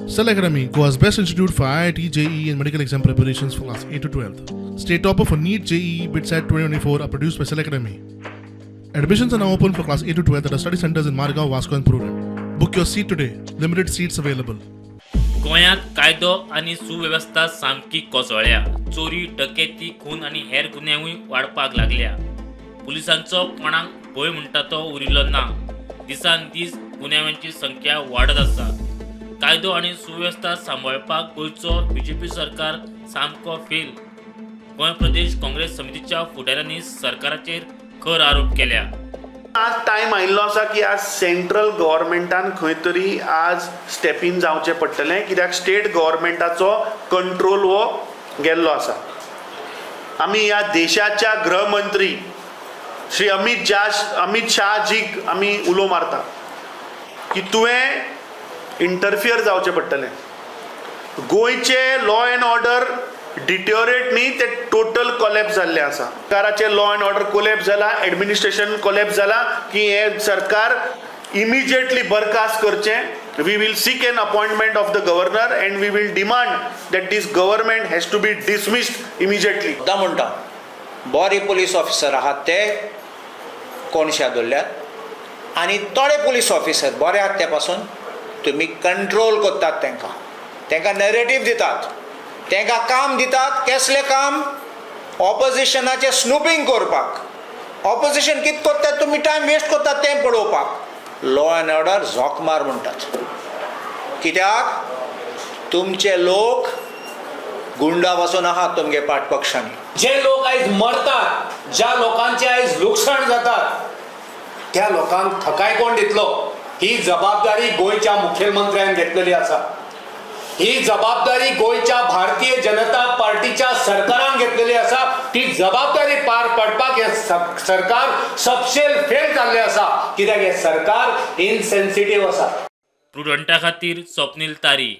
Cell Academy, Goa's best institute for IIT, JEE and medical exam preparations for class 8 to 12th. State topper for NEET, JEE, BITSAT 2024 are produced by Cell Academy. Admissions are now open for class 8 to 12th at our study centers in Margao, Vasco and Pururem. Book your seat today. Limited seats available. गोंयांत कायदो आनी सुवेवस्था सामकी कोसळ्ळ्या. चोरी, डकेती, खून आनी हेर गुन्यांवूय वाडपाक लागल्या. पुलिसांचो कोणाक भंय म्हणटा तो उरिल्लो ना. दिसान दीस गुन्यांवांची संख्या वाडत आसा. कायदो आनी सुवेवस्था सांबाळपाक गोंयचो बीजेपी सरकार सामको फेल. गोंय प्रदेश काँग्रेस समितीच्या फुडाऱ्यांनी सरकाराचेर खर आरोप केल्या. आज टायम आयिल्लो आसा की आज सेंट्रल गव्हर्मेंटान खंय तरी आज स्टेप इन जावचें पडटलें, कित्याक स्टेट गव्हर्मेंटाचो कंट्रोल हो गेल्लो आसा. आमी ह्या देशाच्या गृहमंत्री श्री अमित शाहजीक आमी उलो मारता की तुवें इंटरफियर जावचें पडटलें. गोंयचे लॉ एंड ऑर्डर डिटोरेट न्ही, ते टोटल कोलॅप्स जाल्लें आसा. सरकाराचें लॉ एंड ऑर्डर कोलॅप्स जाला, एडमिनिस्ट्रेशन कोलॅप्स जाला की हे सरकार इमिजिएटली बरखास्त करचें. We will seek an appointment of the governor and we will demand that this government has to be dismissed immediately. म्हणटा बरे पुलीस ऑफिसर आहात ते कोणशा दवरल्यात आनी थोडे पुलीस ऑफिसर बरे आहात ते पासून तुमी कंट्रोल करतात, तांकां नरेटिव्ह दितात, तांकां काम दितात. कसलें काम? ऑपोजिशनाचें स्नुपिंग करपाक. ऑपोजिशन कितें करतात तुमी टायम वेस्ट करतात तें पळोवपाक. लॉ एंड ऑर्डर झोकमार म्हणटात. कित्याक तुमचे लोक गुंडा पासून आहात तुमगे पाठपक्षांनी. जे लोक आयज मरतात, ज्या लोकांचे आयज लुकसाण जातात, त्या लोकांक थकाय कोण दितलो? ही जबाबदारी गोंयच्या मुखेलमंत्र्यान घेतलेली आसा. ही जबाबदारी गोंयच्या भारतीय जनता पार्टीच्या सरकारान घेतलेली आसा. ती जबाबदारी पार पडपाक हे सरकार सबशेल फेल जाल्लें आसा, कित्याक हे सरकार इनसेन्सिटिव्ह आसा. प्रुडंटा खातीर स्वप्नील तारी.